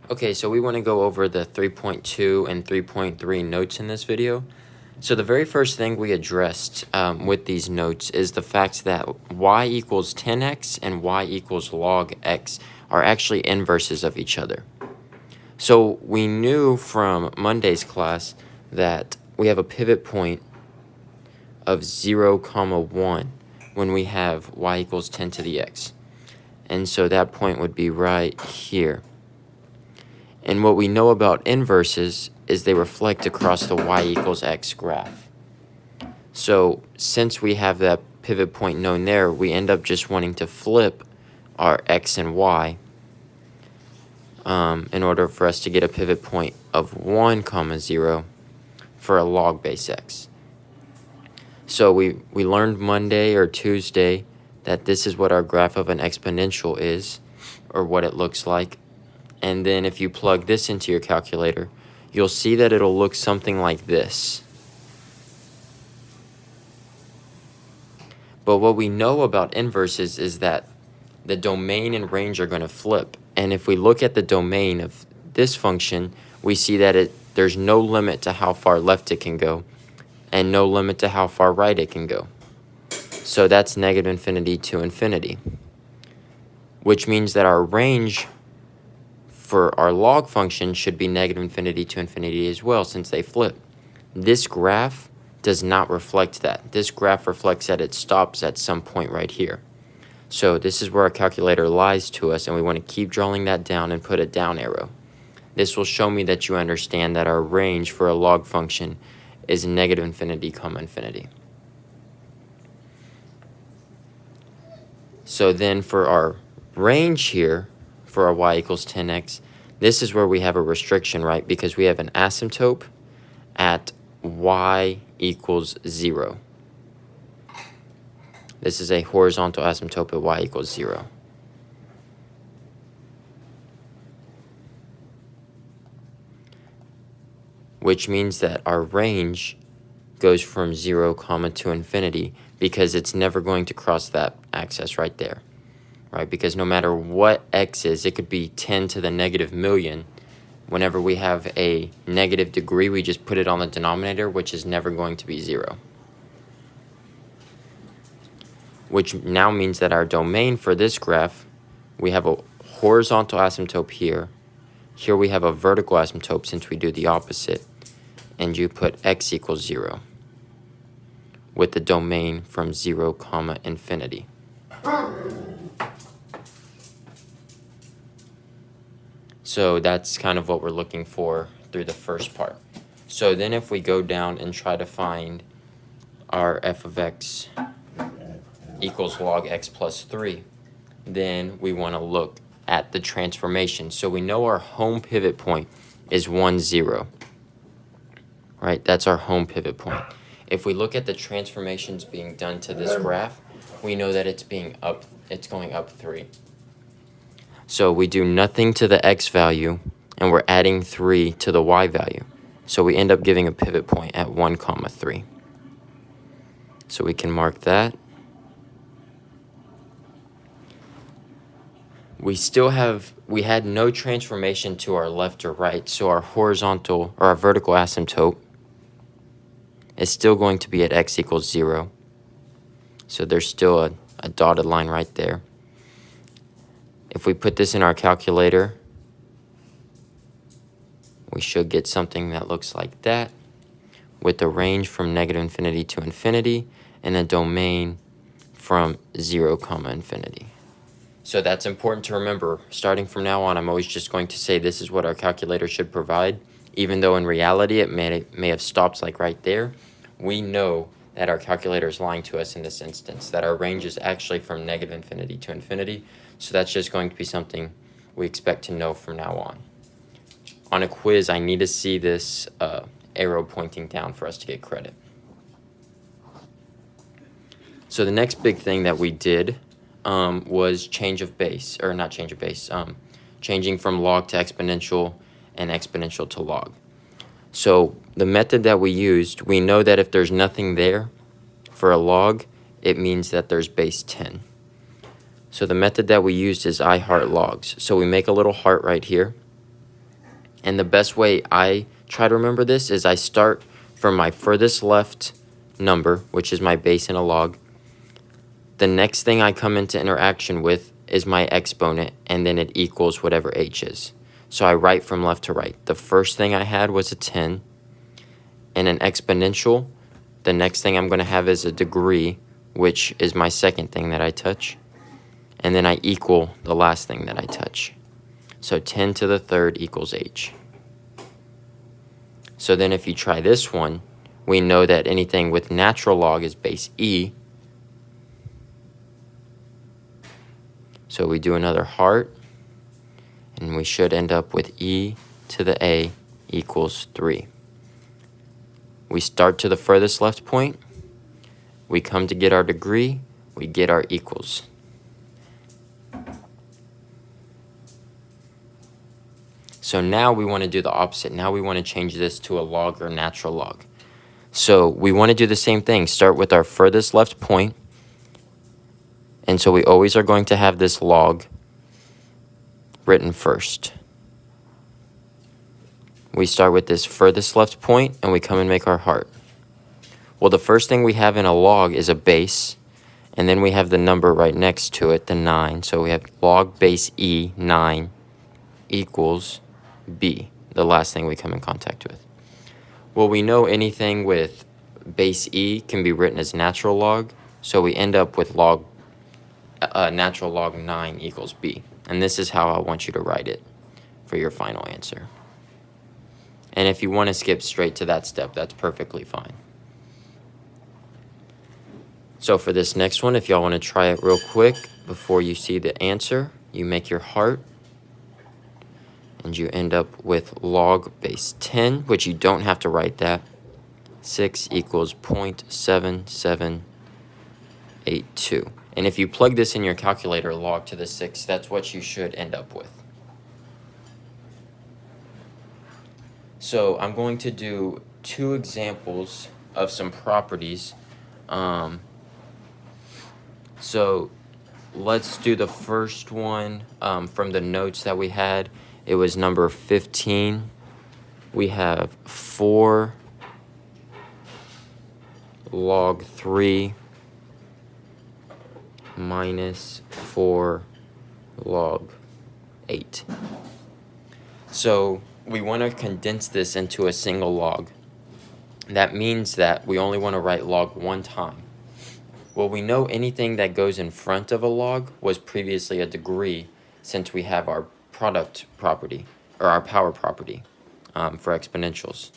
Okay, so we want to go over the 3.2 and 3.3 notes in this video. So the very first thing we addressed with these notes is the fact that y equals 10x and y equals log x are actually inverses of each other. So we knew from Monday's class that we have a pivot point of 0, 1 when we have y equals 10 to the x. And so that point would be right here. And what we know about inverses is they reflect across the y equals x graph. So since we have that pivot point known there, we end up just wanting to flip our x and y in order for us to get a pivot point of 1, 0 for a log base x. So we learned Monday or Tuesday that this is what our graph of an exponential is, or what it looks like. And then if you plug this into your calculator, you'll see that it'll look something like this. But what we know about inverses is that the domain and range are going to flip. And if we look at the domain of this function, we see that there's no limit to how far left it can go and no limit to how far right it can go. So that's negative infinity to infinity, which means that our range for our log function should be negative infinity to infinity as well, since they flip. This graph does not reflect that. This graph reflects that it stops at some point right here. So this is where our calculator lies to us, and we want to keep drawing that down and put a down arrow. This will show me that you understand that our range for a log function is negative infinity, infinity. So then for our range here, for our y equals 10x, this is where we have a restriction, right? Because we have an asymptote at y equals 0. This is a horizontal asymptote at y equals 0. Which means that our range goes from 0, to infinity, because it's never going to cross that axis right there. Right, because no matter what x is, it could be 10 to the negative million. Whenever we have a negative degree, we just put it on the denominator, which is never going to be 0. Which now means that our domain for this graph, we have a horizontal asymptote here. Here we have a vertical asymptote since we do the opposite. And you put x equals 0 with the domain from 0, infinity. So that's kind of what we're looking for through the first part. So then if we go down and try to find our f of x equals log x plus 3, then we want to look at the transformation. So we know our home pivot point is 1, 0. Right, that's our home pivot point. If we look at the transformations being done to this graph, we know that it's going up 3. So we do nothing to the x value, and we're adding 3 to the y value. So we end up giving a pivot point at 1, 3. So we can mark that. We had no transformation to our left or right, so our horizontal or our vertical asymptote is still going to be at x equals 0. So there's still a dotted line right there. If we put this in our calculator, we should get something that looks like that, with a range from negative infinity to infinity and a domain from 0, infinity. So that's important to remember. Starting from now on, I'm always just going to say this is what our calculator should provide, even though in reality it may have stopped like right there. We know that our calculator is lying to us in this instance, that our range is actually from negative infinity to infinity. So that's just going to be something we expect to know from now on. On a quiz, I need to see this arrow pointing down for us to get credit. So the next big thing that we did was changing from log to exponential and exponential to log. So the method that we used, we know that if there's nothing there for a log, it means that there's base 10. So the method that we used is I heart logs. So we make a little heart right here, And the best way I try to remember this is I start from my furthest left number, which is my base in a log. The next thing I come into interaction with is my exponent, and then it equals whatever h is. So I write from left to right. The first thing I had was a 10. In an exponential, the next thing I'm going to have is a degree, which is my second thing that I touch. And then I equal the last thing that I touch. So 10 to the third equals h. So then if you try this one, we know that anything with natural log is base e. So we do another heart, and we should end up with e to the a equals 3. We start to the furthest left point, we come to get our degree, we get our equals. So now we want to do the opposite. Now we want to change this to a log or natural log. So we want to do the same thing. Start with our furthest left point. And so we always are going to have this log written first. We start with this furthest left point and we come and make our heart. Well, the first thing we have in a log is a base, and then we have the number right next to it, the 9. So we have log base e, 9, equals b, the last thing we come in contact with. Well, we know anything with base e can be written as natural log, so we end up with natural log 9 equals b. And this is how I want you to write it for your final answer. And if you want to skip straight to that step, that's perfectly fine. So for this next one, if y'all want to try it real quick before you see the answer, you make your heart, and you end up with log base 10, which you don't have to write that. 6 equals 0.7782. And if you plug this in your calculator, log to the 6, that's what you should end up with. So I'm going to do 2 examples of some properties. So let's do the first one from the notes that we had. It was number 15. We have 4 log 3 minus 4 log 8. So we want to condense this into a single log. That means that we only want to write log one time. Well, we know anything that goes in front of a log was previously a degree, since we have our product property, or our power property for exponentials.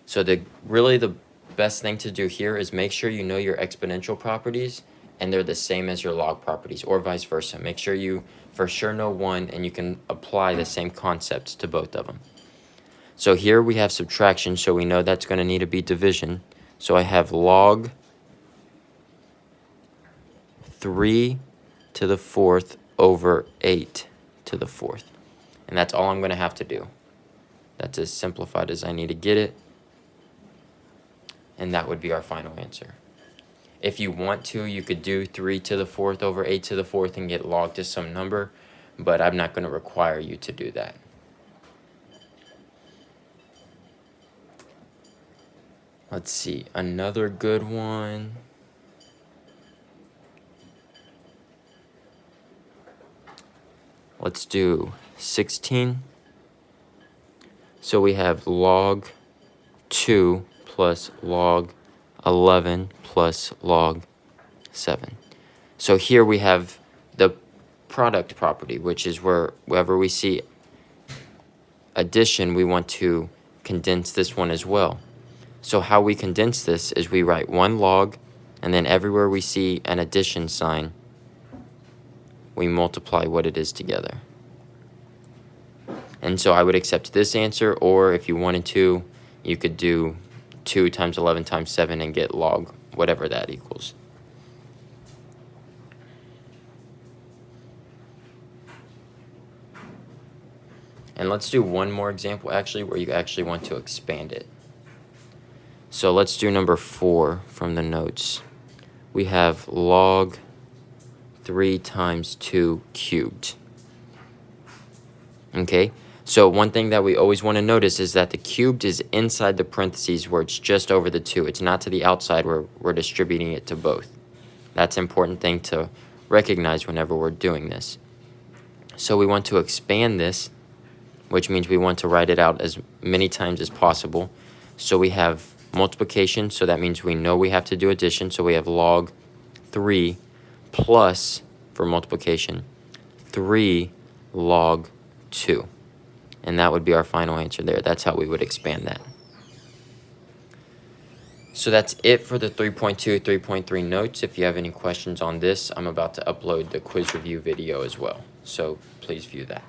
So really the best thing to do here is make sure you know your exponential properties and they're the same as your log properties, or vice versa. Make sure you for sure know one and you can apply the same concepts to both of them. So here we have subtraction, so we know that's going to need to be division. So I have log 3 to the 4th over 8 to the 4th. And that's all I'm going to have to do. That's as simplified as I need to get it. And that would be our final answer. If you want to, you could do 3 to the 4th over 8 to the 4th and get log to some number, but I'm not going to require you to do that. Let's see, another good one. Let's do 16. So we have log 2 plus log 11 plus log 7. So here we have the product property, which is wherever we see addition, we want to condense this one as well. So how we condense this is we write one log, and then everywhere we see an addition sign, we multiply what it is together. And so I would accept this answer, or if you wanted to, you could do 2 times 11 times 7 and get log whatever that equals. And let's do one more example actually where you actually want to expand it. So let's do number 4 from the notes. We have log 3 times 2 cubed. Okay, So one thing that we always want to notice is that the cubed is inside the parentheses where it's just over the 2. It's not to the outside where we're distributing it to both. That's an important thing to recognize whenever we're doing this. So we want to expand this, which means we want to write it out as many times as possible. So we have multiplication, so that means we know we have to do addition. So we have log 3 plus, for multiplication, 3 log 2. And that would be our final answer there. That's how we would expand that. So that's it for the 3.2, 3.3 notes. If you have any questions on this, I'm about to upload the quiz review video as well. So please view that.